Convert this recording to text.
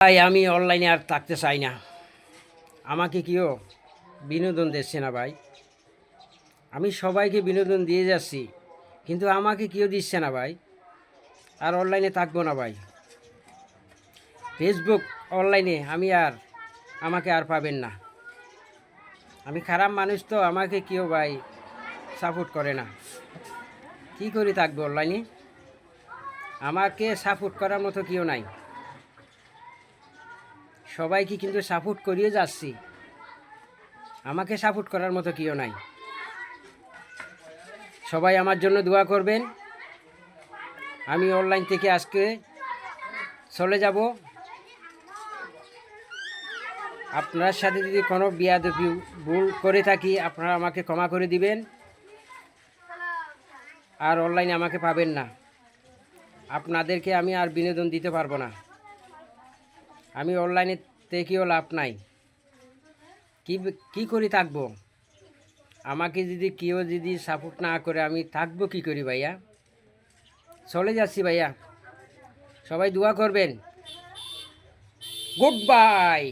ভাই আমি অনলাইনে আর থাকতে চাই না। আমাকে কেউ বিনোদন দিচ্ছে না ভাই। আমি সবাইকে বিনোদন দিয়ে যাচ্ছি, কিন্তু আমাকে কেউ দিচ্ছে না ভাই। আর অনলাইনে থাকবো না ভাই। ফেসবুক অনলাইনে আমাকে আর পাবেন না। আমি খারাপ মানুষ, তো আমাকে কেউ ভাই সাপোর্ট করে না। কি করে থাকবো অনলাইনে? আমাকে সাপোর্ট করার মতো কেউ নাই। সবাইকে কিন্তু সাপোর্ট করিয়ে যাচ্ছি, আমাকে সাপোর্ট করার মতো কেউ নাই। সবাই আমার জন্য দোয়া করবেন। আমি অনলাইন থেকে আজকে চলে যাব। আপনার সাথে যদি কোনো বেয়াদবি ভুল করে থাকি, আপনারা আমাকে ক্ষমা করে দিবেন। আর অনলাইনে আমাকে পাবেন না। আপনাদেরকে আমি আর বিনোদন দিতে পারবো না। আমি অনলাইনে থেকেও লাভ নাই। কি করে থাকবো? আমাকে যদি কেউ সাপোর্ট না করে, আমি থাকবো কি করি ভাইয়া? চলে যাচ্ছি ভাইয়া। সবাই দোয়া করবেন। Good bye.